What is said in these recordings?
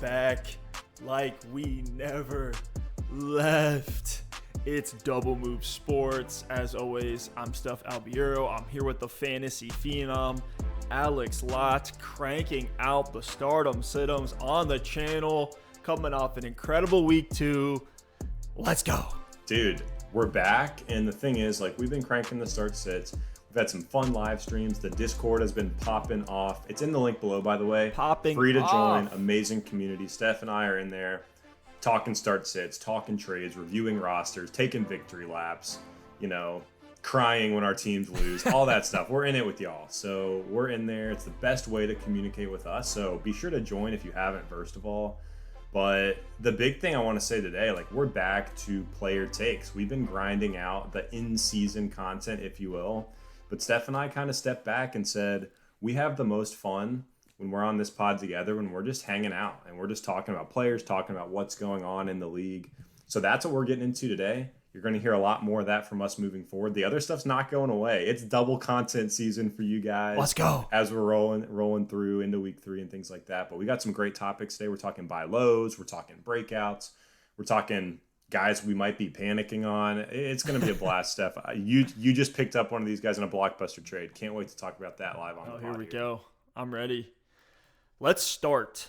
back like we never left. It's Double Move Sports. As always, I'm Stef Albiero. I'm here with the fantasy phenom, Alex Lott, cranking out the stardom situms on the channel, coming off an incredible week 2. Let's go. Dude, we're back, and the thing is, we've been cranking the start sits. We've had some fun live streams. The Discord has been popping off. It's in the link below, by the way. Popping Free to off. join. Amazing community. Steph and I are in there talking start sits, talking trades, reviewing rosters, taking victory laps, crying when our teams lose, all that stuff. We're in it with y'all. So we're in there. It's the best way to communicate with us. So be sure to join if you haven't, first of all. But the big thing I want to say today, we're back to player takes. We've been grinding out the in-season content, if you will. But Steph and I kind of stepped back and said, we have the most fun when we're on this pod together, when we're just hanging out and we're just talking about players, talking about what's going on in the league. So that's what we're getting into today. You're going to hear a lot more of that from us moving forward. The other stuff's not going away. It's double content season for you guys. Let's go. As we're rolling through into week 3 and things like that. But we got some great topics today. We're talking buy lows. We're talking breakouts. We're talking guys we might be panicking on. It's going to be a blast, Steph. You just picked up one of these guys in a blockbuster trade. Can't wait to talk about that live on the pod. Here we go. I'm ready. Let's start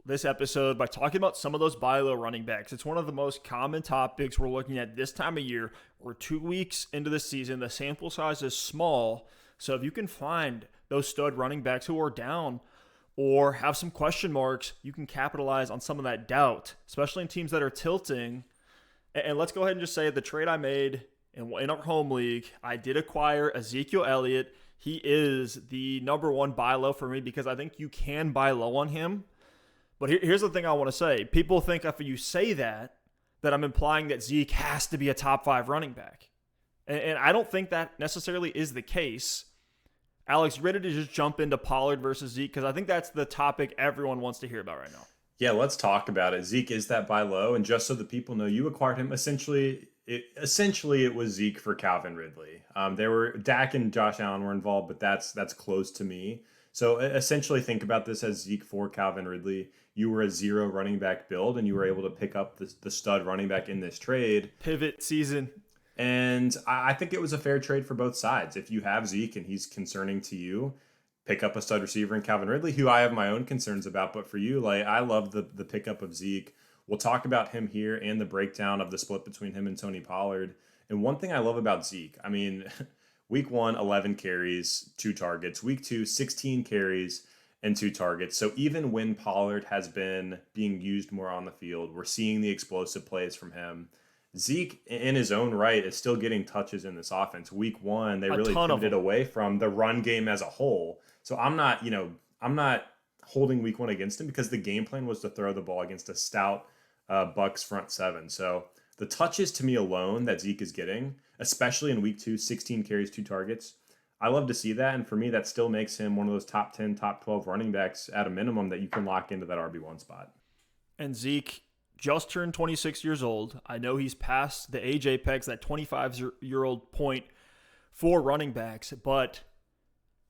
this episode by talking about some of those buy low running backs. It's one of the most common topics we're looking at this time of year. We're 2 weeks into the season. The sample size is small. So if you can find those stud running backs who are down or have some question marks, you can capitalize on some of that doubt, especially in teams that are tilting. And let's go ahead and just say the trade I made in our home league, I did acquire Ezekiel Elliott. He is the number one buy low for me because I think you can buy low on him. But here's the thing I want to say. People think if you say that I'm implying that Zeke has to be a top 5 running back. And I don't think that necessarily is the case. Alex, ready to just jump into Pollard versus Zeke? Because I think that's the topic everyone wants to hear about right now. Yeah, let's talk about it. Zeke is that buy low. And just so the people know, you acquired him essentially it was Zeke for Calvin Ridley. Dak and Josh Allen were involved, but that's close to me. So essentially think about this as Zeke for Calvin Ridley. You were a 0 running back build, and you were able to pick up the stud running back in this trade. Pivot season. And I think it was a fair trade for both sides. If you have Zeke and he's concerning to you, pick up a stud receiver in Calvin Ridley, who I have my own concerns about. But for you, I love the pickup of Zeke. We'll talk about him here and the breakdown of the split between him and Tony Pollard. And one thing I love about Zeke, week 1, 11 carries, 2 targets. Week 2, 16 carries and 2 targets. So even when Pollard has been being used more on the field, we're seeing the explosive plays from him. Zeke, in his own right, is still getting touches in this offense. Week 1, they really pivoted away from the run game as a whole. So I'm not holding week 1 against him because the game plan was to throw the ball against a stout Bucks front 7. So the touches to me alone that Zeke is getting, especially in week 2, 16 carries, 2 targets, I love to see that. And for me, that still makes him one of those top 10, top 12 running backs at a minimum that you can lock into that RB1 spot. And Zeke just turned 26 years old. I know he's past the age apex, that 25-year-old point for running backs, but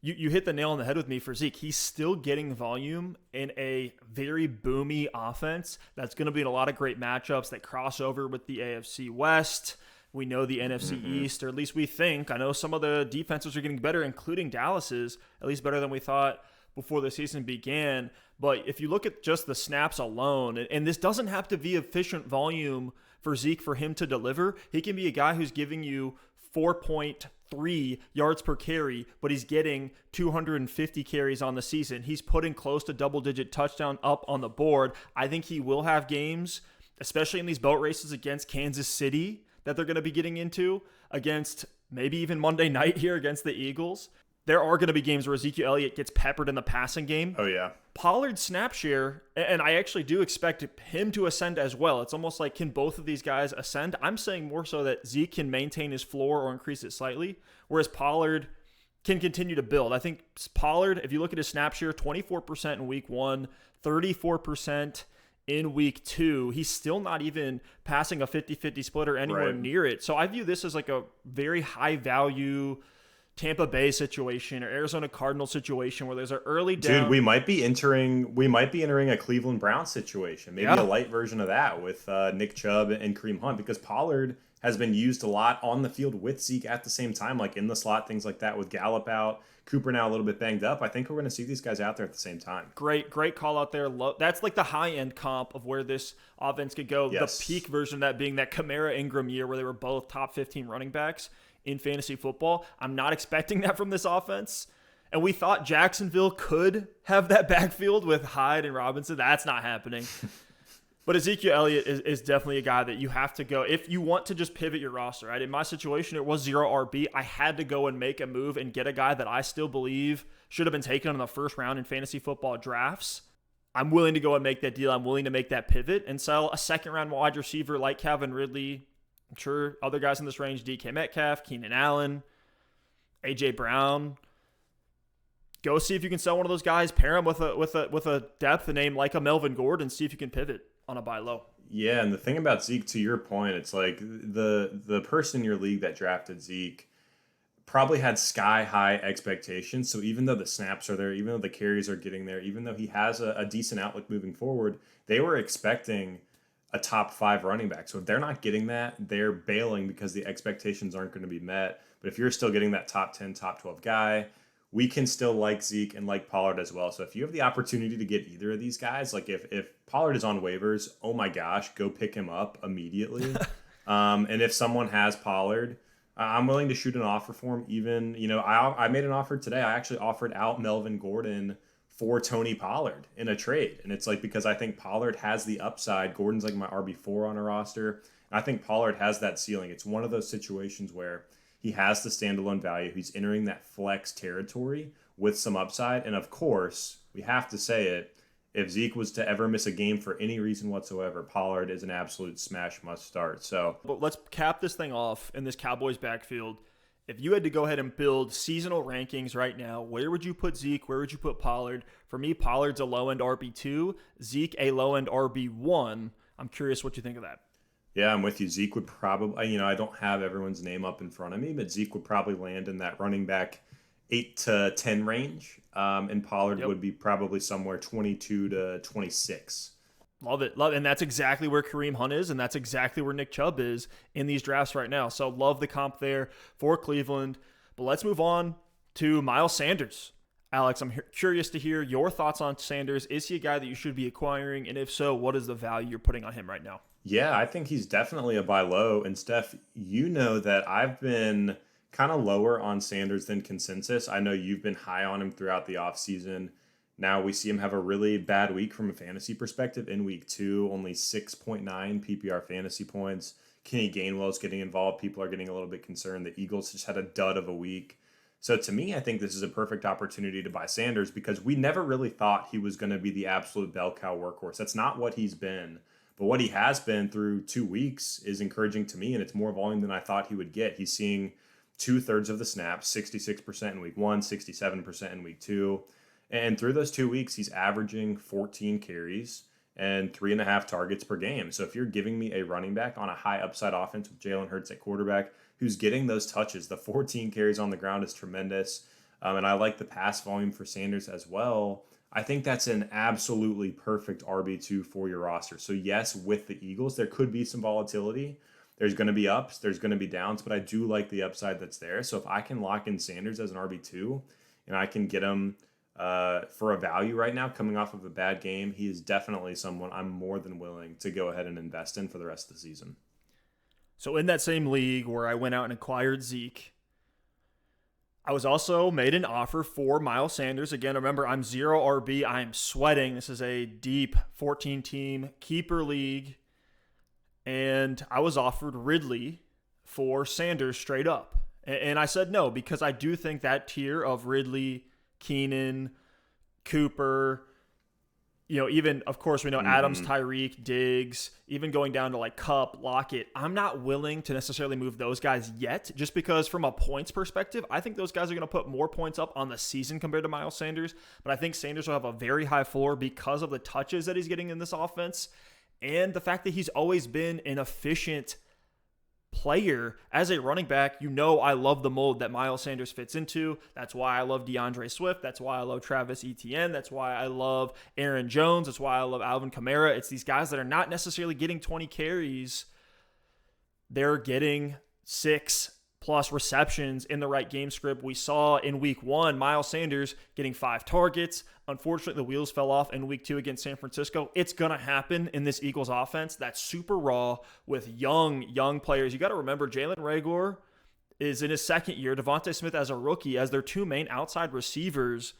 you hit the nail on the head with me for Zeke. He's still getting volume in a very boomy offense that's going to be in a lot of great matchups that cross over with the AFC West. We know the NFC East, or at least we think. I know some of the defenses are getting better, including Dallas's, at least better than we thought before the season began. But if you look at just the snaps alone, and this doesn't have to be efficient volume for Zeke for him to deliver. He can be a guy who's giving you 4.3 yards per carry, but he's getting 250 carries on the season. He's putting close to double-digit touchdown up on the board. I think he will have games, especially in these boat races against Kansas City, that they're going to be getting into, against maybe even Monday night here against the Eagles. There are going to be games where Ezekiel Elliott gets peppered in the passing game. Oh, yeah. Pollard's snap share, and I actually do expect him to ascend as well. It's almost like, can both of these guys ascend? I'm saying more so that Zeke can maintain his floor or increase it slightly, whereas Pollard can continue to build. I think Pollard, if you look at his snap share, 24% in week 1, 34% in week 2. He's still not even passing a 50-50 split or anywhere near it. So I view this as like a very high value Tampa Bay situation or Arizona Cardinals situation where there's an early down. Dude, we might be entering a Cleveland Browns situation, maybe a light version of that with Nick Chubb and Kareem Hunt, because Pollard has been used a lot on the field with Zeke at the same time, like in the slot, things like that, with Gallup out, Cooper now a little bit banged up. I think we're going to see these guys out there at the same time. Great call out there. That's like the high-end comp of where this offense could go. Yes. The peak version of that being that Kamara Ingram year where they were both top 15 running backs in fantasy football. I'm not expecting that from this offense. And we thought Jacksonville could have that backfield with Hyde and Robinson. That's not happening. But Ezekiel Elliott is definitely a guy that you have to go. If you want to just pivot your roster, right? In my situation, it was 0 RB. I had to go and make a move and get a guy that I still believe should have been taken in the first round in fantasy football drafts. I'm willing to go and make that deal. I'm willing to make that pivot and sell a second-round wide receiver like Calvin Ridley. I'm sure other guys in this range, DK Metcalf, Keenan Allen, A.J. Brown. Go see if you can sell one of those guys. Pair him with a depth name like a Melvin Gordon. See if you can pivot on a buy low. Yeah, and the thing about Zeke, to your point, it's like the person in your league that drafted Zeke probably had sky-high expectations. So even though the snaps are there, even though the carries are getting there, even though he has a decent outlook moving forward, they were expecting a top 5 running back. So if they're not getting that, they're bailing because the expectations aren't going to be met. But if you're still getting that top 10, top 12 guy, we can still like Zeke and like Pollard as well. So if you have the opportunity to get either of these guys, like if Pollard is on waivers, oh my gosh, go pick him up immediately. And if someone has Pollard, I'm willing to shoot an offer for him. Even, I made an offer today. I actually offered out Melvin Gordon for Tony Pollard in a trade. And it's like, because I think Pollard has the upside. Gordon's like my RB4 on a roster. And I think Pollard has that ceiling. It's one of those situations where he has the standalone value. He's entering that flex territory with some upside. And of course, we have to say it, if Zeke was to ever miss a game for any reason whatsoever, Pollard is an absolute smash must start. So, but let's cap this thing off in this Cowboys backfield. If you had to go ahead and build seasonal rankings right now, where would you put Zeke? Where would you put Pollard? For me, Pollard's a low-end RB2, Zeke a low-end RB1. I'm curious what you think of that. Yeah, I'm with you. Zeke would probably, I don't have everyone's name up in front of me, but Zeke would probably land in that running back 8 to 10 range. And Pollard would be probably somewhere 22 to 26. Love it. And that's exactly where Kareem Hunt is, and that's exactly where Nick Chubb is in these drafts right now. So love the comp there for Cleveland. But let's move on to Miles Sanders. Alex, I'm curious to hear your thoughts on Sanders. Is he a guy that you should be acquiring? And if so, what is the value you're putting on him right now? Yeah, I think he's definitely a buy low. And Steph, you know that I've been kind of lower on Sanders than consensus. I know you've been high on him throughout the offseason. Now we see him have a really bad week from a fantasy perspective in week 2, only 6.9 PPR fantasy points. Kenny Gainwell's getting involved. People are getting a little bit concerned. The Eagles just had a dud of a week. So to me, I think this is a perfect opportunity to buy Sanders because we never really thought he was going to be the absolute bell cow workhorse. That's not what he's been. But what he has been through 2 weeks is encouraging to me, and it's more volume than I thought he would get. He's seeing 2/3 of the snaps, 66% in week 1, 67% in week 2. And through those 2 weeks, he's averaging 14 carries and 3.5 targets per game. So if you're giving me a running back on a high upside offense with Jalen Hurts at quarterback, who's getting those touches, the 14 carries on the ground is tremendous. And I like the pass volume for Sanders as well. I think that's an absolutely perfect RB2 for your roster. So yes, with the Eagles, there could be some volatility. There's going to be ups, there's going to be downs, but I do like the upside that's there. So if I can lock in Sanders as an RB2 and I can get him for a value right now coming off of a bad game, he is definitely someone I'm more than willing to go ahead and invest in for the rest of the season. So in that same league where I went out and acquired Zeke, I was also made an offer for Miles Sanders. Again, remember, I'm 0 RB. I am sweating. This is a deep 14-team keeper league. And I was offered Ridley for Sanders straight up. And I said no because I do think that tier of Ridley, Keenan, Cooper, even, of course, we know Adams, Tyreek, Diggs, even going down to like Kupp, Lockett. I'm not willing to necessarily move those guys yet, just because from a points perspective, I think those guys are going to put more points up on the season compared to Miles Sanders. But I think Sanders will have a very high floor because of the touches that he's getting in this offense and the fact that he's always been an efficient player. As a running back, I love the mold that Miles Sanders fits into. That's why I love DeAndre Swift. That's why I love Travis Etienne. That's why I love Aaron Jones. That's why I love Alvin Kamara. It's these guys that are not necessarily getting 20 carries. They're getting 6+ receptions in the right game script. We saw in week 1, Miles Sanders getting 5 targets. Unfortunately, the wheels fell off in week 2 against San Francisco. It's going to happen in this Eagles offense that's super raw with young players. You got to remember, Jalen Reagor is in his second year. Devontae Smith as a rookie as their 2 main outside receivers.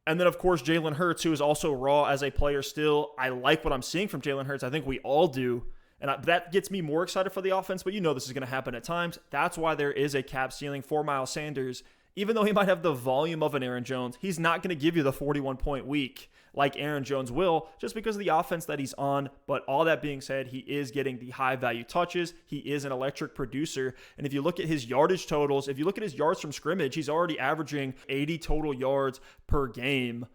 And then, of course, Jalen Hurts, who is also raw as a player still. I like what I'm seeing from Jalen Hurts. I think we all do. And that gets me more excited for the offense, but this is going to happen at times. That's why there is a cap ceiling for Miles Sanders. Even though he might have the volume of an Aaron Jones, he's not going to give you the 41-point week like Aaron Jones will, just because of the offense that he's on. But all that being said, he is getting the high-value touches. He is an electric producer. And if you look at his yardage totals, if you look at his yards from scrimmage, he's already averaging 80 total yards per game.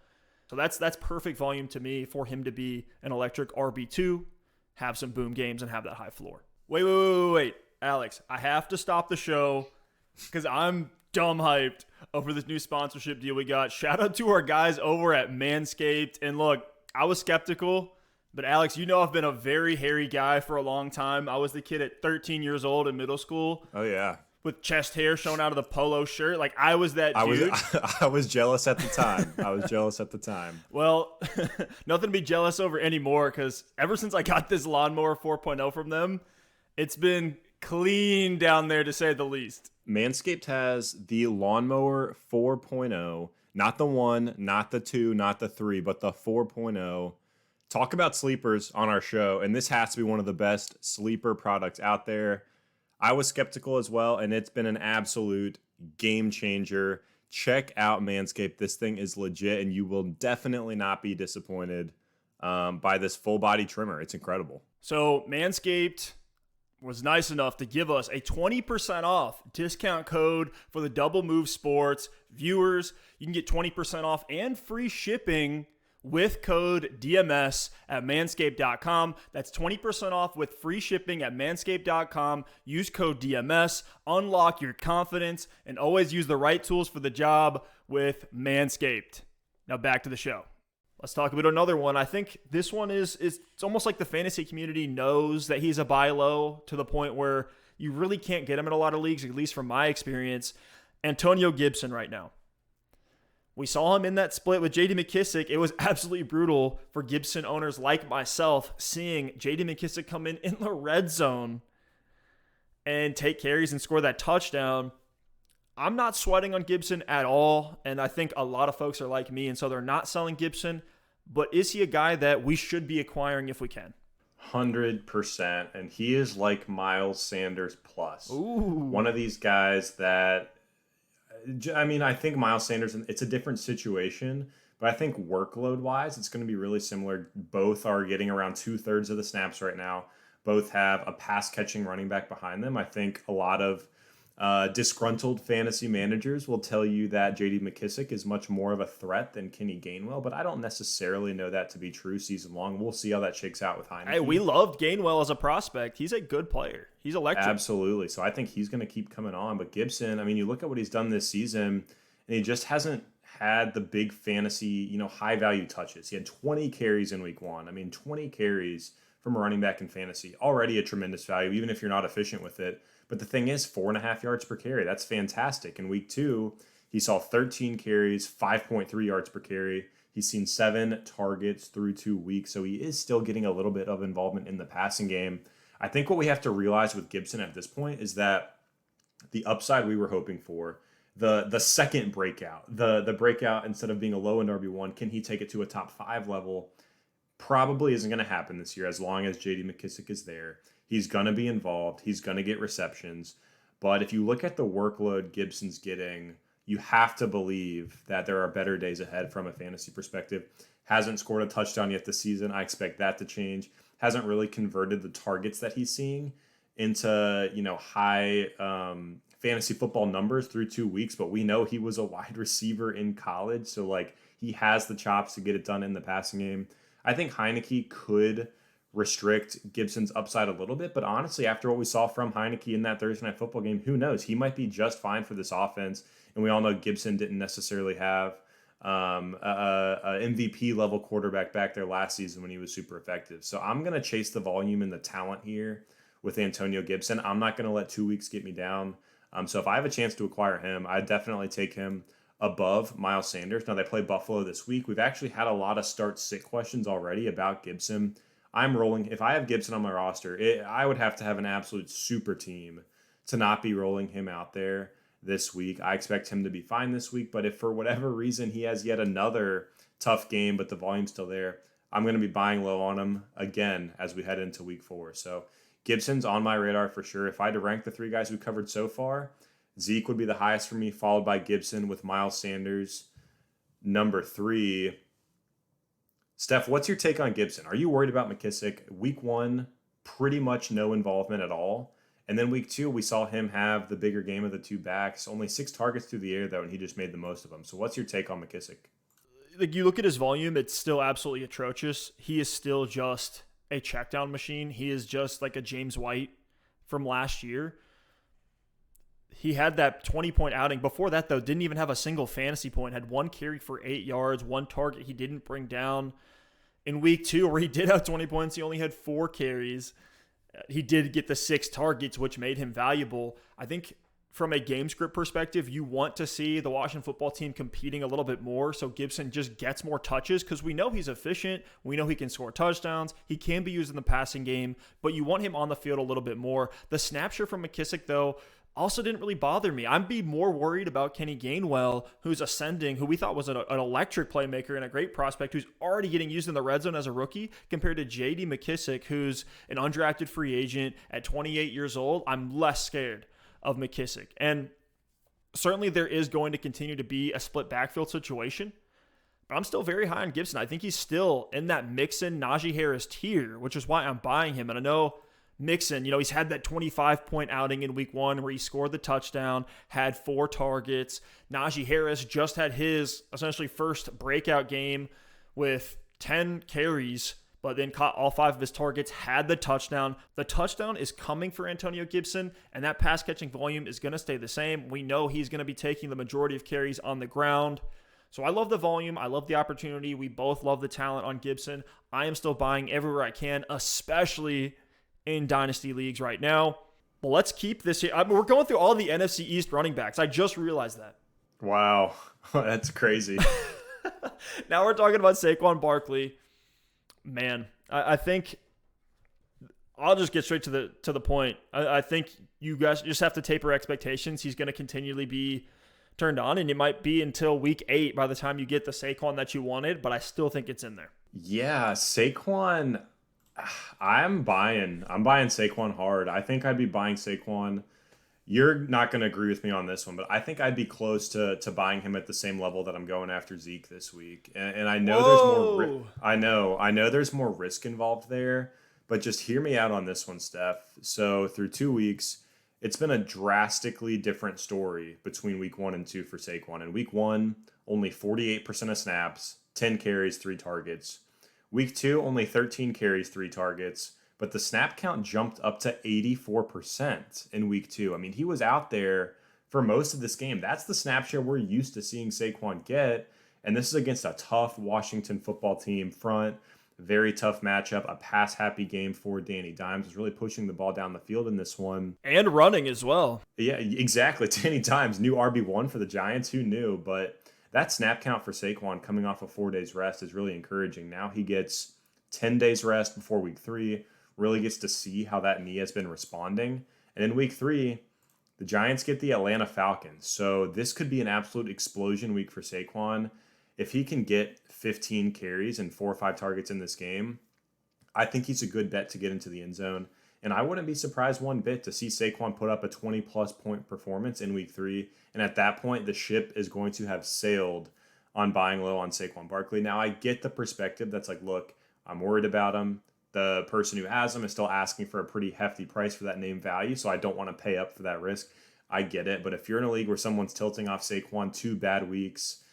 So that's perfect volume to me for him to be an electric RB2. Have some boom games and have that high floor. Wait. Alex, I have to stop the show because I'm dumb hyped over this new sponsorship deal we got. Shout out to our guys over at Manscaped. And look, I was skeptical, but Alex, I've been a very hairy guy for a long time. I was the kid at 13 years old in middle school. Oh, yeah. With chest hair showing out of the polo shirt. Like, I was that dude. I was jealous at the time. Well, nothing to be jealous over anymore because ever since I got this lawnmower 4.0 from them, it's been clean down there to say the least. Manscaped has the lawnmower 4.0, not the 1, not the 2, not the 3, but the 4.0. Talk about sleepers on our show, and this has to be one of the best sleeper products out there. I was skeptical as well, and it's been an absolute game changer. Check out Manscaped. This thing is legit, and you will definitely not be disappointed by this full body trimmer. It's incredible. So Manscaped was nice enough to give us a 20% off discount code for the Double Move Sports viewers. You can get 20% off and free shipping with code DMS at manscaped.com. That's 20% off with free shipping at manscaped.com. Use code DMS. Unlock your confidence and always use the right tools for the job with Manscaped. Now back to the show. Let's talk about another one. I think this one is it's almost like the fantasy community knows that he's a buy low to the point where you really can't get him in a lot of leagues, at least from my experience. Antonio Gibson right now. We saw him in that split with J.D. McKissic. It was absolutely brutal for Gibson owners like myself seeing J.D. McKissic come in the red zone and take carries and score that touchdown. I'm not sweating on Gibson at all, and I think a lot of folks are like me, and so they're not selling Gibson. But is he a guy that we should be acquiring if we can? 100%, and he is like Miles Sanders plus. Ooh. One of these guys that, I think Miles Sanders, it's a different situation, but I think workload-wise, it's going to be really similar. Both are getting around 2/3 of the snaps right now. Both have a pass-catching running back behind them. I think a lot of disgruntled fantasy managers will tell you that J.D. McKissic is much more of a threat than Kenny Gainwell, but I don't necessarily know that to be true season long. We'll see how that shakes out with Heineke. Hey, we loved Gainwell as a prospect. He's a good player. He's electric. Absolutely. So I think he's going to keep coming on. But Gibson, you look at what he's done this season, and he just hasn't had the big fantasy, high-value touches. He had 20 carries in week 1. 20 carries from a running back in fantasy. Already a tremendous value, even if you're not efficient with it. But the thing is, 4.5 yards per carry. That's fantastic. In week 2, he saw 13 carries, 5.3 yards per carry. He's seen 7 targets through 2 weeks. So he is still getting a little bit of involvement in the passing game. I think what we have to realize with Gibson at this point is that the upside we were hoping for, the second breakout, the breakout instead of being a low-end RB1, can he take it to a top 5 level? Probably isn't going to happen this year as long as J.D. McKissic is there. He's going to be involved. He's going to get receptions. But if you look at the workload Gibson's getting, you have to believe that there are better days ahead from a fantasy perspective. Hasn't scored a touchdown yet this season. I expect that to change. Hasn't really converted the targets that he's seeing into, high fantasy football numbers through 2 weeks. But we know he was a wide receiver in college. So, he has the chops to get it done in the passing game. I think Heineke could restrict Gibson's upside a little bit. But honestly, after what we saw from Heineke in that Thursday Night Football game, who knows? He might be just fine for this offense. And we all know Gibson didn't necessarily have a MVP level quarterback back there last season when he was super effective. So I'm going to chase the volume and the talent here with Antonio Gibson. I'm not going to let 2 weeks get me down. So if I have a chance to acquire him, I'd definitely take him above Miles Sanders. Now, they play Buffalo this week. We've actually had a lot of start-sit questions already about Gibson. I'm rolling. If I have Gibson on my roster, I would have to have an absolute super team to not be rolling him out there this week. I expect him to be fine this week, but if for whatever reason he has yet another tough game, but the volume's still there, I'm going to be buying low on him again as we head into week 4. So Gibson's on my radar for sure. If I had to rank the 3 guys we covered so far, Zeke would be the highest for me, followed by Gibson with Miles Sanders number 3. Steph, what's your take on Gibson? Are you worried about McKissick? Week 1, pretty much no involvement at all. And then week 2, we saw him have the bigger game of the 2 backs. Only 6 targets through the air, though, and he just made the most of them. So what's your take on McKissick? Like, you look at his volume, it's still absolutely atrocious. He is still just a checkdown machine. He is just like a James White from last year. He had that 20-point outing. Before that, though, didn't even have a single fantasy point. Had 1 carry for 8 yards, 1 target he didn't bring down. In week 2, where he did have 20 points, he only had 4 carries. He did get the 6 targets, which made him valuable. I think from a game script perspective, you want to see the Washington football team competing a little bit more so Gibson just gets more touches, because we know he's efficient. We know he can score touchdowns. He can be used in the passing game, but you want him on the field a little bit more. The snap share from McKissick, though, also didn't really bother me. I'd be more worried about Kenny Gainwell, who's ascending, who we thought was an electric playmaker and a great prospect, who's already getting used in the red zone as a rookie, compared to J.D. McKissick, who's an undrafted free agent at 28 years old. I'm less scared of McKissick. And certainly there is going to continue to be a split backfield situation, but I'm still very high on Gibson. I think he's still in that Mixon, Najee Harris tier, which is why I'm buying him. And I know Mixon, he's had that 25-point outing in week 1 where he scored the touchdown, had 4 targets. Najee Harris just had his essentially first breakout game with 10 carries, but then caught all 5 of his targets, had the touchdown. The touchdown is coming for Antonio Gibson, and that pass-catching volume is going to stay the same. We know he's going to be taking the majority of carries on the ground. So I love the volume. I love the opportunity. We both love the talent on Gibson. I am still buying everywhere I can, especially in dynasty leagues right now. But let's keep this here. We're going through all the NFC East running backs. I just realized that. Wow, that's crazy. Now we're talking about Saquon Barkley. Man, I think I'll just get straight to the point. I think you guys just have to taper expectations. He's going to continually be turned on, and it might be until week 8 by the time you get the Saquon that you wanted, but I still think it's in there. Yeah, Saquon, I'm buying Saquon hard. I think I'd be buying Saquon. You're not going to agree with me on this one, but I think I'd be close to buying him at the same level that I'm going after Zeke this week. And I know there's more. I know there's more risk involved there, but just hear me out on this one, Steph. So through 2 weeks, it's been a drastically different story between week 1 and 2 for Saquon. In week 1, only 48% of snaps, 10 carries, 3 targets. Week 2, only 13 carries, 3 targets, but the snap count jumped up to 84% in week 2. I mean, he was out there for most of this game. That's the snap share we're used to seeing Saquon get, and this is against a tough Washington football team front. Very tough matchup, a pass-happy game for Danny Dimes. Was really pushing the ball down the field in this one. And running as well. Yeah, exactly. Danny Dimes, new RB1 for the Giants. Who knew? But that snap count for Saquon coming off of 4 days rest is really encouraging. Now he gets 10 days rest before week 3, really gets to see how that knee has been responding. And in week 3, the Giants get the Atlanta Falcons. So this could be an absolute explosion week for Saquon. If he can get 15 carries and 4 or 5 targets in this game, I think he's a good bet to get into the end zone. And I wouldn't be surprised one bit to see Saquon put up a 20-plus point performance in week 3. And at that point, the ship is going to have sailed on buying low on Saquon Barkley. Now, I get the perspective that's like, look, I'm worried about him. The person who has him is still asking for a pretty hefty price for that name value, so I don't want to pay up for that risk. I get it. But if you're in a league where someone's tilting off Saquon 2 bad weeks,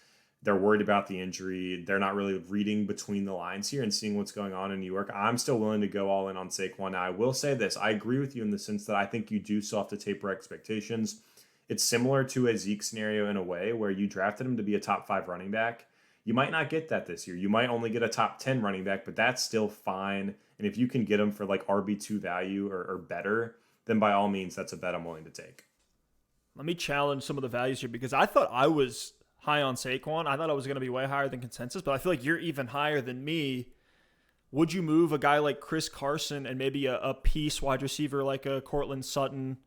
they're worried about the injury. They're not really reading between the lines here and seeing what's going on in New York. I'm still willing to go all in on Saquon. Now, I will say this. I agree with you in the sense that I think you do still have to taper expectations. It's similar to a Zeke scenario in a way where you drafted him to be a top 5 running back. You might not get that this year. You might only get a top 10 running back, but that's still fine. And if you can get him for like RB2 value or better, then by all means, that's a bet I'm willing to take. Let me challenge some of the values here because I thought I was high on Saquon. I thought I was going to be way higher than consensus, but I feel like you're even higher than me. Would you move a guy like Chris Carson and maybe a piece wide receiver like a Cortland Sutton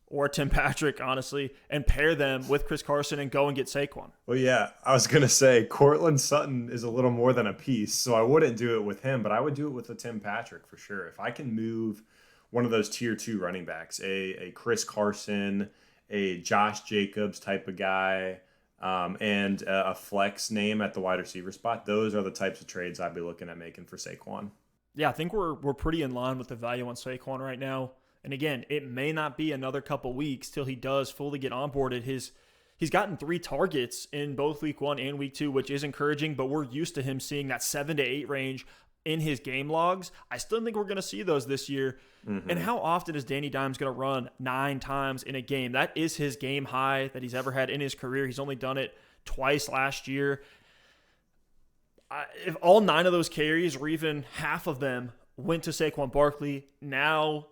or Tim Patrick, honestly, and pair them with Chris Carson and go and get Saquon? Well, yeah, I was going to say Cortland Sutton is a little more than a piece, so I wouldn't do it with him, but I would do it with a Tim Patrick for sure. If I can move one of those tier 2 running backs, a Chris Carson, a Josh Jacobs type of guy, and a flex name at the wide receiver spot, those are the types of trades I'd be looking at making for Saquon. Yeah, I think we're pretty in line with the value on Saquon right now. And again, it may not be another couple weeks till he does fully get onboarded. He's gotten 3 targets in both week 1 and week 2, which is encouraging, but we're used to him seeing that 7 to 8 range in his game logs. I still think we're going to see those this year. Mm-hmm. And how often is Danny Dimes going to run 9 times in a game? That is his game high that he's ever had in his career. He's only done it twice last year. If all 9 of those carries, or even half of them, went to Saquon Barkley, now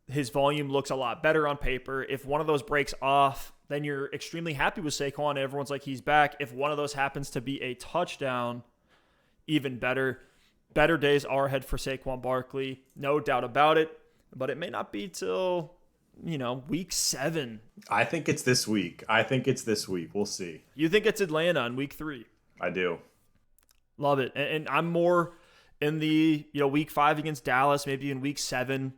his volume looks a lot better on paper. If one of those breaks off, then you're extremely happy with Saquon. Everyone's like, he's back. If one of those happens to be a touchdown, even better. Better days are ahead for Saquon Barkley, no doubt about it. But it may not be till, week 7. I think it's this week. We'll see. You think it's Atlanta in week 3? I do. Love it. And I'm more in the, week 5 against Dallas, maybe in week 7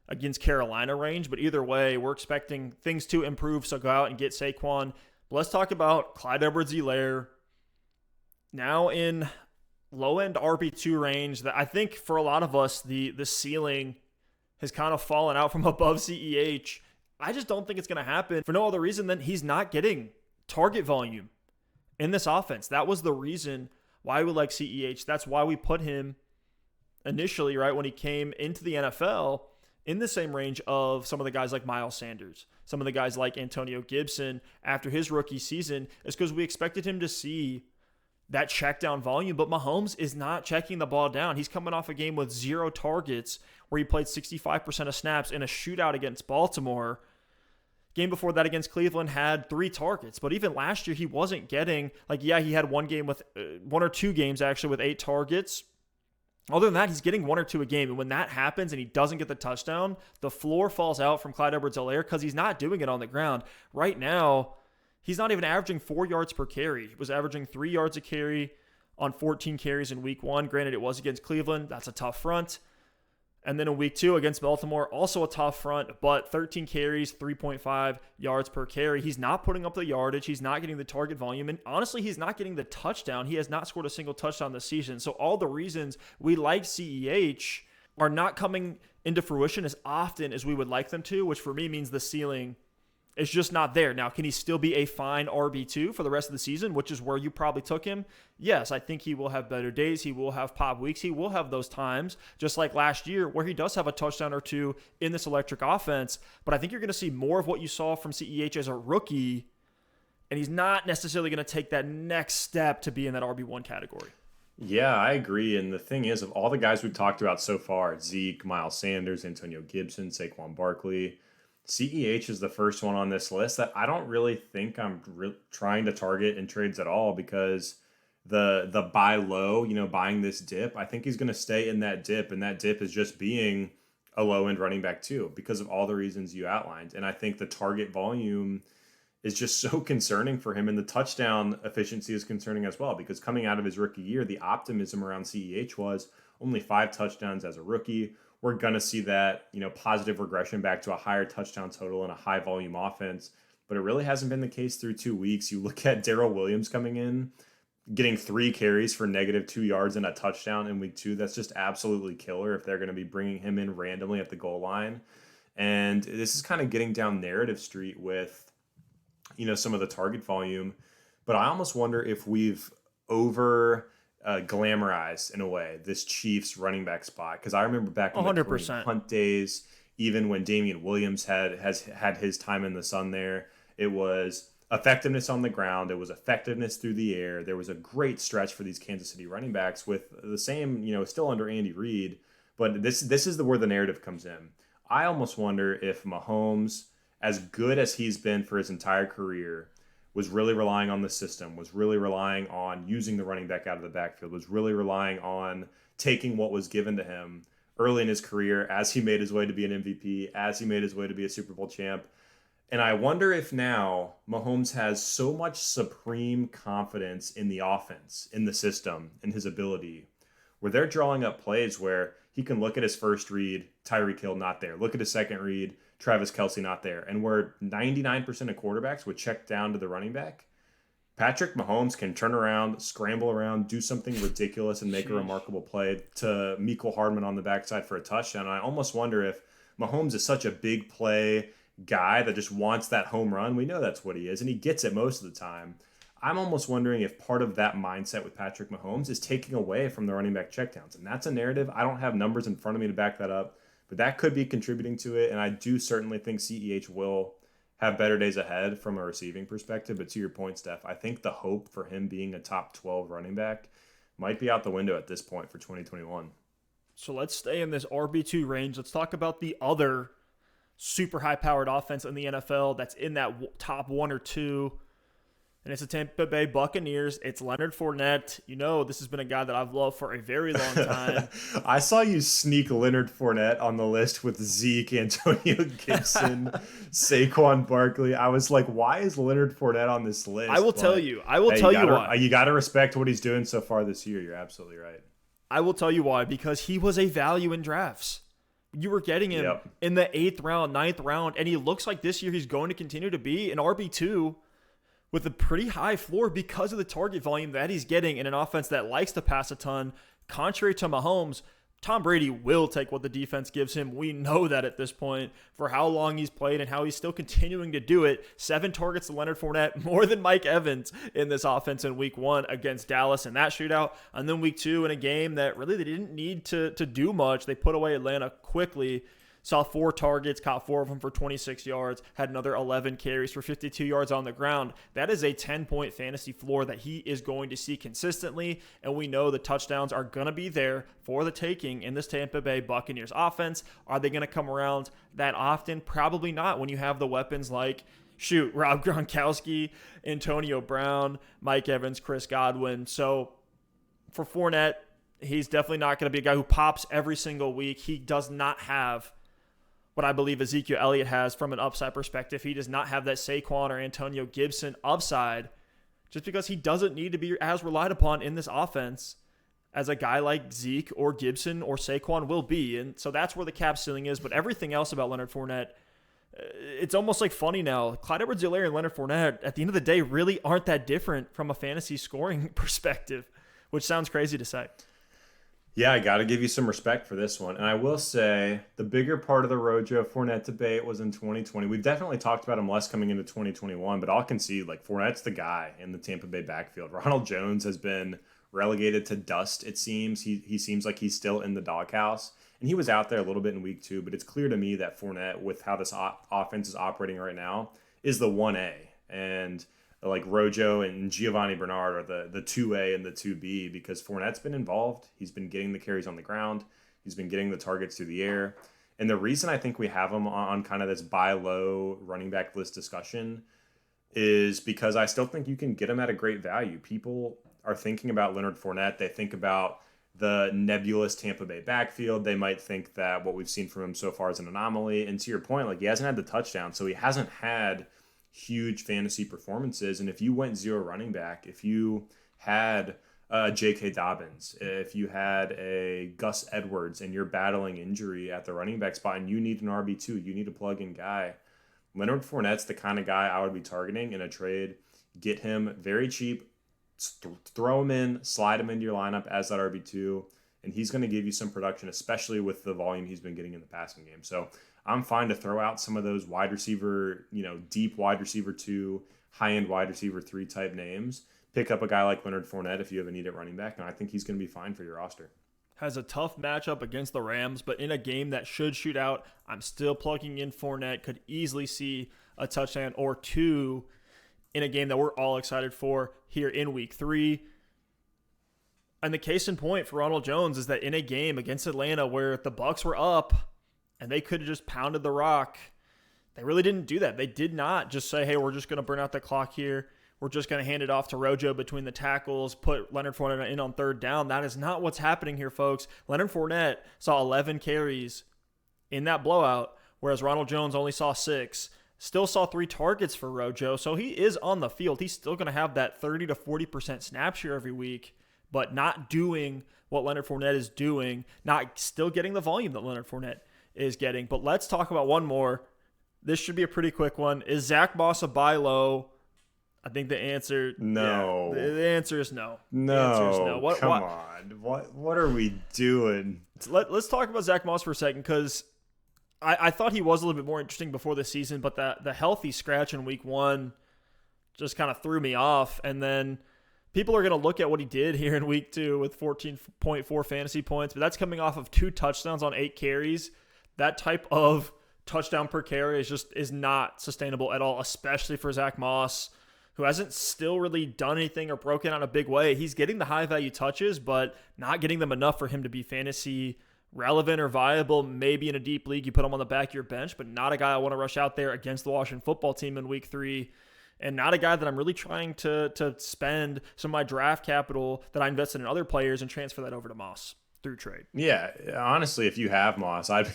against Carolina range. But either way, we're expecting things to improve. So go out and get Saquon. But let's talk about Clyde Edwards-Helaire. Now in low-end RB2 range, that I think for a lot of us, the ceiling has kind of fallen out from above CEH. I just don't think it's going to happen for no other reason than he's not getting target volume in this offense. That was the reason why we like CEH. That's why we put him initially, right, when he came into the NFL, in the same range of some of the guys like Miles Sanders, some of the guys like Antonio Gibson after his rookie season, is because we expected him to see that check down volume, but Mahomes is not checking the ball down. He's coming off a game with 0 targets where he played 65% of snaps in a shootout against Baltimore. Game before that against Cleveland had 3 targets, but even last year he wasn't getting, he had one or two games actually with 8 targets. Other than that, he's getting 1 or 2 a game, and when that happens and he doesn't get the touchdown, the floor falls out from Clyde Edwards-Helaire because he's not doing it on the ground. Right now, he's not even averaging 4 yards per carry. He was averaging 3 yards a carry on 14 carries in week 1. Granted, it was against Cleveland. That's a tough front. And then in week 2 against Baltimore, also a tough front, but 13 carries, 3.5 yards per carry. He's not putting up the yardage. He's not getting the target volume. And honestly, he's not getting the touchdown. He has not scored a single touchdown this season. So all the reasons we like CEH are not coming into fruition as often as we would like them to, which for me means the ceiling is just not there. Now, can he still be a fine RB2 for the rest of the season, which is where you probably took him? Yes, I think he will have better days. He will have pop weeks. He will have those times, just like last year, where he does have a touchdown or 2 in this electric offense. But I think you're going to see more of what you saw from CEH as a rookie, and he's not necessarily going to take that next step to be in that RB1 category. Yeah, I agree. And the thing is, of all the guys we've talked about so far, Zeke, Miles Sanders, Antonio Gibson, Saquon Barkley, CEH is the first one on this list that I don't really think I'm trying to target in trades at all, because the buy low, buying this dip, I think he's going to stay in that dip, and that dip is just being a low-end running back too, because of all the reasons you outlined. And I think the target volume is just so concerning for him, and the touchdown efficiency is concerning as well, because coming out of his rookie year, the optimism around CEH was only 5 touchdowns as a rookie. We're going to see that, positive regression back to a higher touchdown total and a high volume offense. But it really hasn't been the case through 2 weeks. You look at Darrell Williams coming in, getting 3 carries for -2 yards and a touchdown in week 2. That's just absolutely killer if they're going to be bringing him in randomly at the goal line. And this is kind of getting down narrative street with, some of the target volume, But I almost wonder if we've over glamorized, in a way, this Chiefs running back spot. Because I remember back in the Kareem 100%. Hunt days, even when Damian Williams has had his time in the sun there, it was effectiveness on the ground. It was effectiveness through the air. There was a great stretch for these Kansas City running backs with the same, still under Andy Reid. But this is where the narrative comes in. I almost wonder if Mahomes, as good as he's been for his entire career, was really relying on the system, was really relying on using the running back out of the backfield, was really relying on taking what was given to him early in his career as he made his way to be an MVP, as he made his way to be a Super Bowl champ. And I wonder if now Mahomes has so much supreme confidence in the offense, in the system, in his ability, where they're drawing up plays where he can look at his first read, Tyreek Hill not there. Look at his second read, Travis Kelce not there. And where 99% of quarterbacks would check down to the running back, Patrick Mahomes can turn around, scramble around, do something ridiculous, and make a remarkable play to Mecole Hardman on the backside for a touchdown. And I almost wonder if Mahomes is such a big play guy that just wants that home run. We know that's what he is, and he gets it most of the time. I'm almost wondering if part of that mindset with Patrick Mahomes is taking away from the running back checkdowns. And that's a narrative. I don't have numbers in front of me to back that up, but that could be contributing to it. And I do certainly think CEH will have better days ahead from a receiving perspective. But to your point, Steph, I think the hope for him being a top 12 running back might be out the window at this point for 2021. So let's stay in this RB2 range. Let's talk about the other super high-powered offense in the NFL that's in that top one or two. And it's the Tampa Bay Buccaneers. It's Leonard Fournette. This has been a guy that I've loved for a very long time. I saw you sneak Leonard Fournette on the list with Zeke, Antonio Gibson, Saquon Barkley. I was like, why is Leonard Fournette on this list? I will tell you why. You got to respect what he's doing so far this year. You're absolutely right. I will tell you why. Because he was a value in drafts. You were getting him in the 8th round, 9th round, and he looks like this year he's going to continue to be an RB2 with a pretty high floor because of the target volume that he's getting in an offense that likes to pass a ton. Contrary to Mahomes, Tom Brady will take what the defense gives him. We know that at this point for how long he's played and how he's still continuing to do it. 7 targets to Leonard Fournette, more than Mike Evans in this offense in week 1 against Dallas in that shootout. And then week 2 in a game that really they didn't need to do much. They put away Atlanta quickly. Saw 4 targets, caught 4 of them for 26 yards, had another 11 carries for 52 yards on the ground. That is a 10-point fantasy floor that he is going to see consistently, and we know the touchdowns are going to be there for the taking in this Tampa Bay Buccaneers offense. Are they going to come around that often? Probably not when you have the weapons like, Rob Gronkowski, Antonio Brown, Mike Evans, Chris Godwin. So for Fournette, he's definitely not going to be a guy who pops every single week. He does not have what I believe Ezekiel Elliott has from an upside perspective. He does not have that Saquon or Antonio Gibson upside just because he doesn't need to be as relied upon in this offense as a guy like Zeke or Gibson or Saquon will be. And so that's where the cap ceiling is. But everything else about Leonard Fournette, it's almost like funny now. Clyde Edwards-Helaire and Leonard Fournette, at the end of the day, really aren't that different from a fantasy scoring perspective, which sounds crazy to say. Yeah, I got to give you some respect for this one. And I will say the bigger part of the Rojo Fournette debate was in 2020. We've definitely talked about him less coming into 2021, but I'll concede, Fournette's the guy in the Tampa Bay backfield. Ronald Jones has been relegated to dust, it seems. He seems like he's still in the doghouse. And he was out there a little bit in week 2, but it's clear to me that Fournette, with how this offense is operating right now, is the 1A. And Rojo and Giovanni Bernard are the 2A and the 2B because Fournette's been involved. He's been getting the carries on the ground. He's been getting the targets through the air. And the reason I think we have him on kind of this buy low running back list discussion is because I still think you can get him at a great value. People are thinking about Leonard Fournette. They think about the nebulous Tampa Bay backfield. They might think that what we've seen from him so far is an anomaly. And to your point, he hasn't had the touchdown, so he hasn't had huge fantasy performances. And if you went 0 running back, if you had J.K. Dobbins, if you had a Gus Edwards and you're battling injury at the running back spot and you need an RB2, you need a plug-in guy, Leonard Fournette's the kind of guy I would be targeting in a trade. Get him very cheap, throw him in, slide him into your lineup as that RB2, and he's going to give you some production, especially with the volume he's been getting in the passing game. So I'm fine to throw out some of those wide receiver, deep wide receiver 2, high-end wide receiver 3 type names. Pick up a guy like Leonard Fournette if you have a need at running back, and I think he's going to be fine for your roster. Has a tough matchup against the Rams, but in a game that should shoot out, I'm still plugging in Fournette. Could easily see a touchdown or two in a game that we're all excited for here in week 3. And the case in point for Ronald Jones is that in a game against Atlanta where the Bucs were up and they could have just pounded the rock, they really didn't do that. They did not just say, hey, we're just going to burn out the clock here. We're just going to hand it off to Rojo between the tackles, put Leonard Fournette in on third down. That is not what's happening here, folks. Leonard Fournette saw 11 carries in that blowout, whereas Ronald Jones only saw 6. Still saw 3 targets for Rojo, so he is on the field. He's still going to have that 30 to 40% snap share every week, but not doing what Leonard Fournette is doing, not still getting the volume that Leonard Fournette is getting. But let's talk about one more. This should be a pretty quick one. Is Zach Moss a buy low? I think the answer no. Yeah, the answer is no. No. The answer is no. Come on. What are we doing? Let's talk about Zach Moss for a second, because I thought he was a little bit more interesting before the season, but the healthy scratch in week 1 just kind of threw me off. And then people are going to look at what he did here in week 2 with 14.4 fantasy points, but that's coming off of 2 touchdowns on 8 carries. That type of touchdown per carry is not sustainable at all, especially for Zach Moss, who hasn't still really done anything or broken out in a big way. He's getting the high-value touches, but not getting them enough for him to be fantasy relevant or viable. Maybe in a deep league, you put him on the back of your bench, but not a guy I want to rush out there against the Washington football team in week 3, and not a guy that I'm really trying to spend some of my draft capital that I invested in other players and transfer that over to Moss through trade. Yeah, honestly, if you have Moss, I'd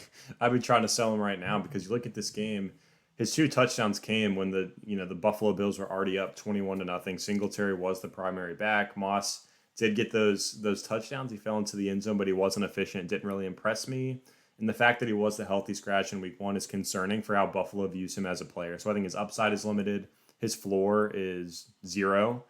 be trying to sell him right now, because you look at this game. His 2 touchdowns came when the Buffalo Bills were already up 21-0. Singletary was the primary back. Moss did get those touchdowns. He fell into the end zone, but he wasn't efficient. Didn't really impress me. And the fact that he was the healthy scratch in week 1 is concerning for how Buffalo views him as a player. So I think his upside is limited. His floor is 0.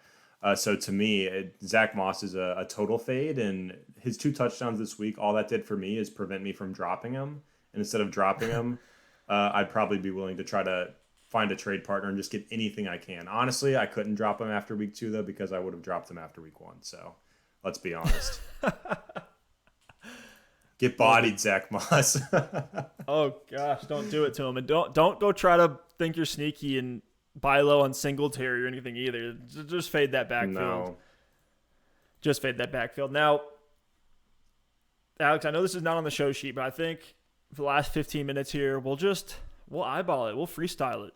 So to me, Zach Moss is a total fade. And his 2 touchdowns this week, all that did for me is prevent me from dropping him. And instead of dropping him, I'd probably be willing to try to find a trade partner and just get anything I can. Honestly, I couldn't drop him after week 2, though, because I would have dropped him after week 1. So let's be honest. Get bodied, Zach Moss. Oh, gosh, don't do it to him. And don't go try to think you're sneaky and buy low on Singletary or anything either. Just fade that backfield. No. Just fade that backfield. Now, Alex, I know this is not on the show sheet, but I think for the last 15 minutes here, we'll eyeball it. We'll freestyle it.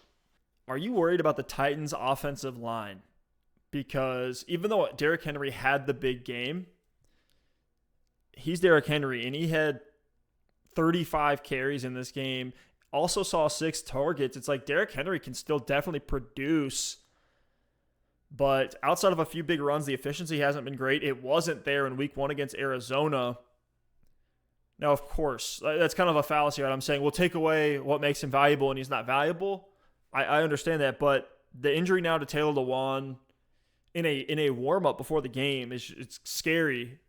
Are you worried about the Titans' offensive line? Because even though Derrick Henry had the big game, he's Derrick Henry, and he had 35 carries in this game, also saw 6 targets. It's like Derrick Henry can still definitely produce, but outside of a few big runs, the efficiency hasn't been great. It wasn't there in week 1 against Arizona. Now, of course, that's kind of a fallacy, right? I'm saying we'll take away what makes him valuable and he's not valuable. I understand that, but the injury now to Taylor Lewan in a warm-up before the game it's scary.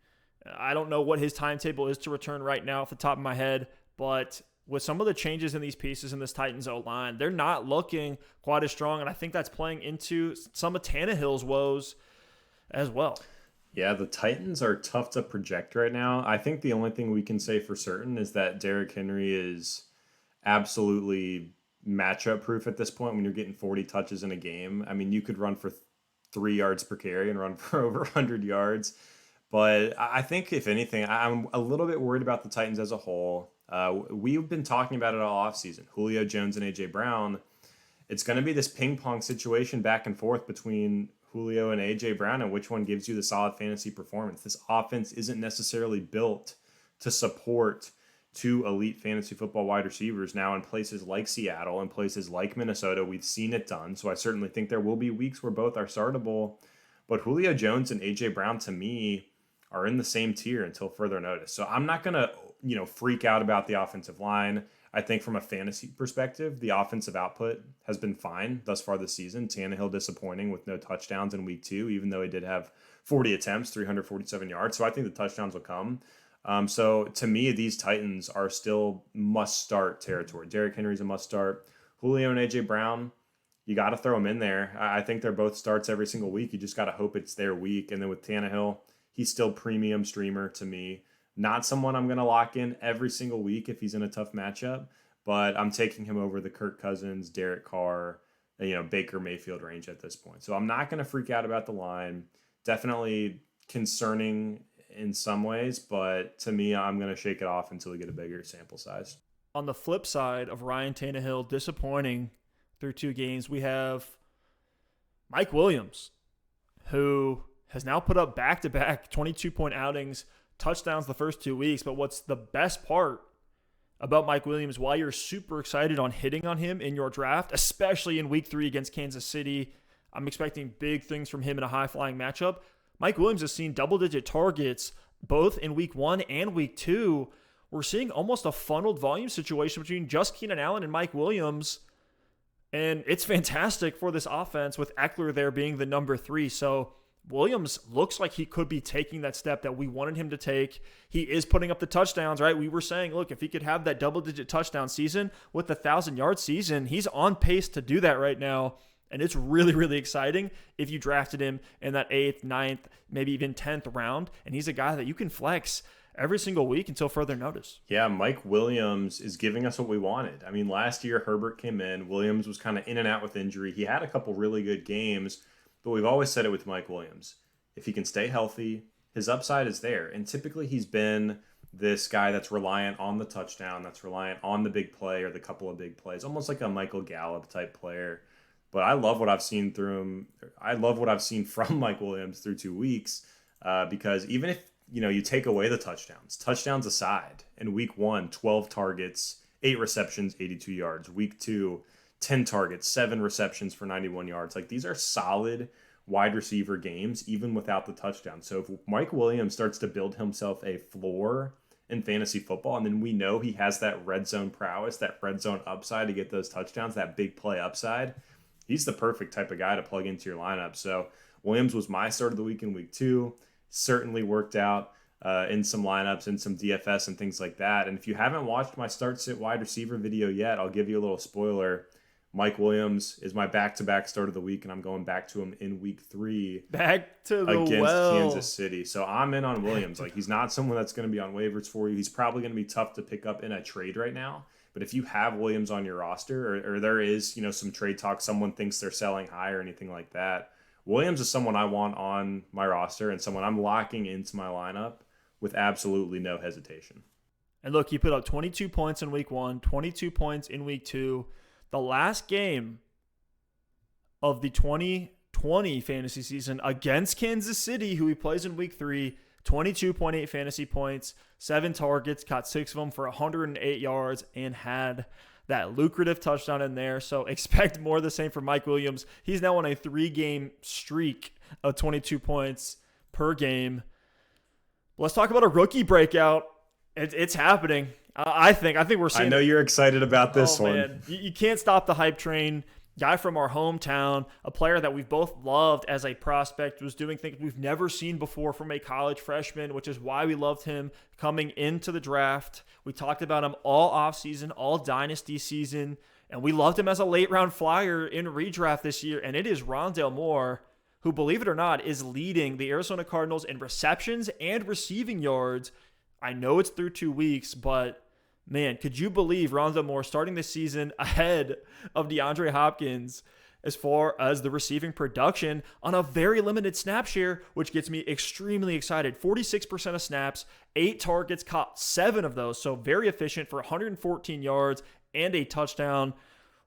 I don't know what his timetable is to return right now off the top of my head, but with some of the changes in these pieces in this Titans O-line, they're not looking quite as strong, and I think that's playing into some of Tannehill's woes as well. Yeah, the Titans are tough to project right now. I think the only thing we can say for certain is that Derrick Henry is absolutely matchup proof at this point when you're getting 40 touches in a game. I mean, you could run for 3 yards per carry and run for over 100 yards. But I think, if anything, I'm a little bit worried about the Titans as a whole. We've been talking about it all offseason. Julio Jones and A.J. Brown. It's going to be this ping-pong situation back and forth between Julio and A.J. Brown and which one gives you the solid fantasy performance. This offense isn't necessarily built to support 2 elite fantasy football wide receivers now in places like Seattle and places like Minnesota. We've seen it done, so I certainly think there will be weeks where both are startable. But Julio Jones and A.J. Brown, to me, are in the same tier until further notice. So I'm not going to, freak out about the offensive line. I think from a fantasy perspective, the offensive output has been fine thus far this season. Tannehill disappointing with no touchdowns in week 2, even though he did have 40 attempts, 347 yards. So I think the touchdowns will come. So to me, these Titans are still must-start territory. Derrick Henry's a must-start. Julio and A.J. Brown, you got to throw them in there. I think they're both starts every single week. You just got to hope it's their week. And then with Tannehill, he's still premium streamer to me. Not someone I'm going to lock in every single week if he's in a tough matchup, but I'm taking him over the Kirk Cousins, Derek Carr, Baker Mayfield range at this point. So I'm not going to freak out about the line. Definitely concerning in some ways, but to me, I'm going to shake it off until we get a bigger sample size. On the flip side of Ryan Tannehill disappointing through 2 games, we have Mike Williams, who has now put up back-to-back 22-point outings, touchdowns the first 2 weeks. But what's the best part about Mike Williams, why you're super excited on hitting on him in your draft, especially in week 3 against Kansas City? I'm expecting big things from him in a high-flying matchup. Mike Williams has seen double-digit targets both in week 1 and week 2. We're seeing almost a funneled volume situation between just Keenan Allen and Mike Williams. And it's fantastic for this offense with Eckler there being the number 3. So Williams looks like he could be taking that step that we wanted him to take. He is putting up the touchdowns, right? We were saying, look, if he could have that double-digit touchdown season with the 1,000-yard season, he's on pace to do that right now. And it's really, really exciting if you drafted him in that 8th, 9th, maybe even 10th round. And he's a guy that you can flex every single week until further notice. Yeah, Mike Williams is giving us what we wanted. I mean, last year Herbert came in. Williams was kind of in and out with injury. He had a couple really good games, but we've always said it with Mike Williams. If he can stay healthy, his upside is there. And typically he's been this guy that's reliant on the touchdown, that's reliant on the big play or the couple of big plays, almost like a Michael Gallup type player. But I love what I've seen through him. I love what I've seen from Mike Williams through 2 weeks because even if you take away the touchdowns aside, in week 1, 12 targets, 8 receptions, 82 yards. Week 2, 10 targets, 7 receptions for 91 yards. Like, these are solid wide receiver games, even without the touchdown. So if Mike Williams starts to build himself a floor in fantasy football, and then we know he has that red zone prowess, that red zone upside to get those touchdowns, that big play upside, he's the perfect type of guy to plug into your lineup. So Williams was my start of the week in week 2. Certainly worked out in some lineups, in some DFS and things like that. And if you haven't watched my start sit wide receiver video yet, I'll give you a little spoiler. Mike Williams is my back-to-back start of the week, and I'm going back to him in week 3 back to the against Kansas City. So I'm in on Williams. Like, he's not someone that's going to be on waivers for you. He's probably going to be tough to pick up in a trade right now. But if you have Williams on your roster, or there is some trade talk, someone thinks they're selling high or anything like that, Williams is someone I want on my roster and someone I'm locking into my lineup with absolutely no hesitation. And look, he put up 22 points in week 1, 22 points in week 2. The last game of the 2020 fantasy season against Kansas City, who he plays in week 3, 22.8 fantasy points, 7 targets, caught 6 of them for 108 yards, and had that lucrative touchdown in there. So expect more of the same from Mike Williams. He's now on a 3-game streak of 22 points per game. Let's talk about a rookie breakout. It's happening. I think we're seeing. I know you're excited about this one. Man. You can't stop the hype train. Guy from our hometown, a player that we've both loved as a prospect, was doing things we've never seen before from a college freshman, which is why we loved him coming into the draft. We talked about him all offseason, all dynasty season, and we loved him as a late-round flyer in redraft this year, and it is Rondale Moore, who, believe it or not, is leading the Arizona Cardinals in receptions and receiving yards. I know it's through 2 weeks, but man, could you believe Rondale Moore starting this season ahead of DeAndre Hopkins as far as the receiving production on a very limited snap share, which gets me extremely excited. 46% of snaps, 8 targets, caught 7 of those, so very efficient for 114 yards and a touchdown.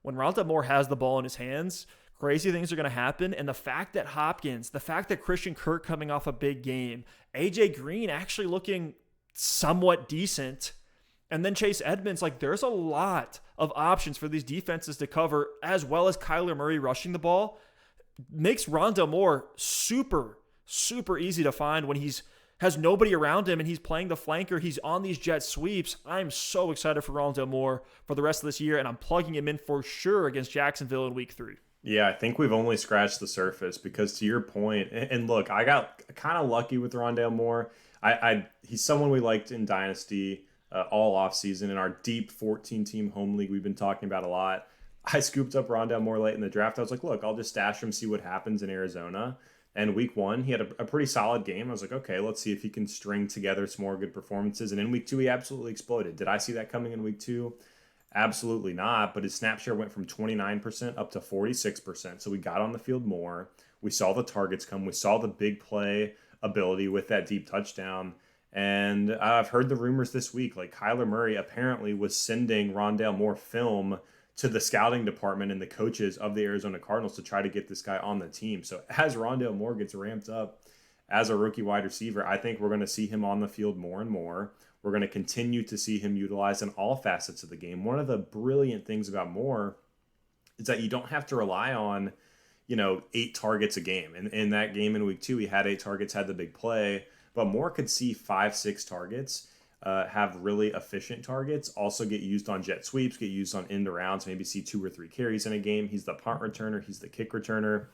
When Rondale Moore has the ball in his hands, crazy things are going to happen. And the fact that Christian Kirk coming off a big game, AJ Green actually looking somewhat decent, and then Chase Edmonds, like, there's a lot of options for these defenses to cover, as well as Kyler Murray rushing the ball, makes Rondale Moore super, super easy to find when has nobody around him and he's playing the flanker. He's on these jet sweeps. I'm so excited for Rondale Moore for the rest of this year, and I'm plugging him in for sure against Jacksonville in week 3. Yeah, I think we've only scratched the surface because, to your point, and look, I got kind of lucky with Rondale Moore. He's someone we liked in Dynasty all offseason. In our deep 14-team home league we've been talking about a lot, I scooped up Rondale Moore late in the draft. I was like, look, I'll just stash him, see what happens in Arizona. And week 1, he had a pretty solid game. I was like, okay, let's see if he can string together some more good performances. And in week 2, he absolutely exploded. Did I see that coming in week 2? Absolutely not. But his snap share went from 29% up to 46%. So we got on the field more. We saw the targets come. We saw the big play ability with that deep touchdown. And I've heard the rumors this week, like Kyler Murray apparently was sending Rondale Moore film to the scouting department and the coaches of the Arizona Cardinals to try to get this guy on the team. So as Rondale Moore gets ramped up as a rookie wide receiver, I think we're going to see him on the field more and more. We're going to continue to see him utilized in all facets of the game. One of the brilliant things about Moore is that you don't have to rely on, 8 targets a game. And in that game in week 2, he had 8 targets, had the big play, but Moore could see 5-6 targets. Have really efficient targets, also get used on jet sweeps, get used on end arounds, maybe see 2 or 3 carries in a game. He's the punt returner. He's the kick returner.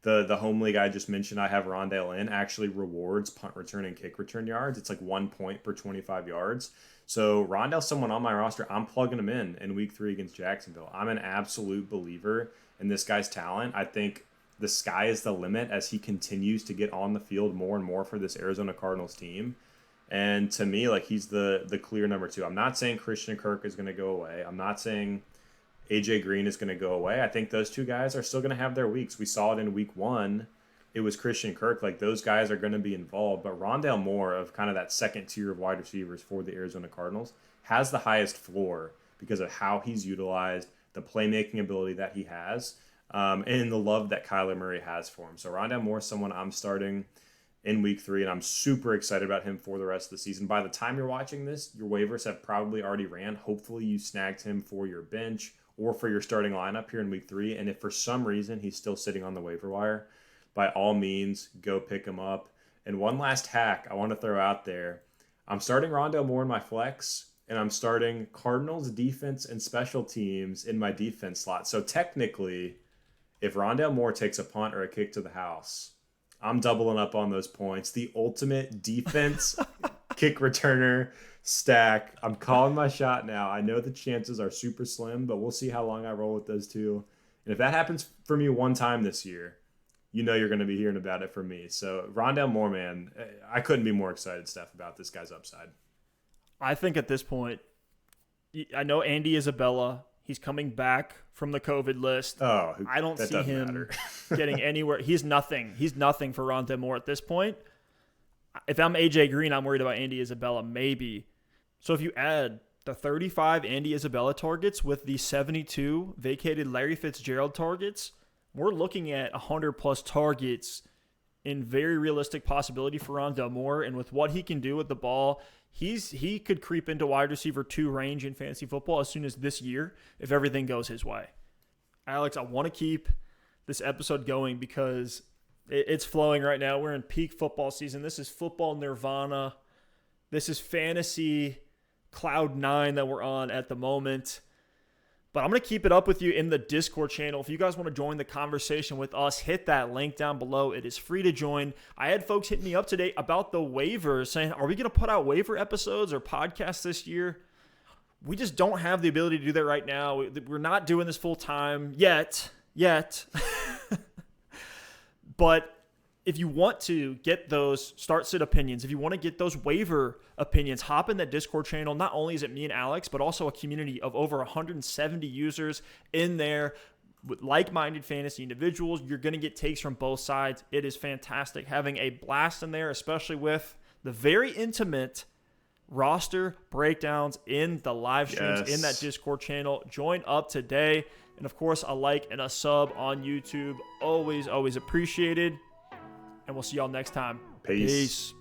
The home league I just mentioned, I have Rondale in, actually rewards punt return and kick return yards. It's like 1 point per 25 yards. So Rondale's someone on my roster. I'm plugging him in week 3 against Jacksonville. I'm an absolute believer in this guy's talent. I think the sky is the limit as he continues to get on the field more and more for this Arizona Cardinals team. And to me, like, he's the clear number 2. I'm not saying Christian Kirk is going to go away. I'm not saying AJ Green is going to go away. I think those 2 guys are still going to have their weeks. We saw it in week 1. It was Christian Kirk. Like, those guys are going to be involved. But Rondale Moore, of kind of that second tier of wide receivers for the Arizona Cardinals, has the highest floor because of how he's utilized, the playmaking ability that he has, and the love that Kyler Murray has for him. So Rondale Moore is someone I'm starting in week 3, and I'm super excited about him for the rest of the season. By the time you're watching this, your waivers have probably already ran. Hopefully you snagged him for your bench or for your starting lineup here in week 3. And if for some reason he's still sitting on the waiver wire, by all means, go pick him up. And one last hack I want to throw out there. I'm starting Rondale Moore in my flex, and I'm starting Cardinals defense and special teams in my defense slot. So technically, if Rondale Moore takes a punt or a kick to the house, I'm doubling up on those points. The ultimate defense kick returner stack. I'm calling my shot now. I know the chances are super slim, but we'll see how long I roll with those 2. And if that happens for me one time this year, you're going to be hearing about it from me. So Rondale Moore, man, I couldn't be more excited, Steph, about this guy's upside. I think at this point, I know Andy Isabella. He's coming back from the COVID list. Oh, I don't see him getting anywhere. He's nothing. He's nothing for Rondale Moore at this point. If I'm AJ Green, I'm worried about Andy Isabella, maybe. So if you add the 35 Andy Isabella targets with the 72 vacated Larry Fitzgerald targets, we're looking at 100-plus targets in very realistic possibility for Rondale Moore. And with what he can do with the ball, he could creep into wide receiver 2 range in fantasy football as soon as this year if everything goes his way. Alex, I want to keep this episode going because it's flowing right now. We're in peak football season. This is football nirvana. This is fantasy cloud 9 that we're on at the moment. But I'm going to keep it up with you in the Discord channel. If you guys want to join the conversation with us, hit that link down below. It is free to join. I had folks hit me up today about the waivers, saying, are we going to put out waiver episodes or podcasts this year? We just don't have the ability to do that right now. We're not doing this full time yet. But if you want to get those start-sit opinions, if you want to get those waiver opinions, hop in that Discord channel. Not only is it me and Alex, but also a community of over 170 users in there with like-minded fantasy individuals. You're going to get takes from both sides. It is fantastic. Having a blast in there, especially with the very intimate roster breakdowns in the live streams in that Discord channel. Join up today. And, of course, a like and a sub on YouTube. Always, always appreciated. And we'll see y'all next time. Peace.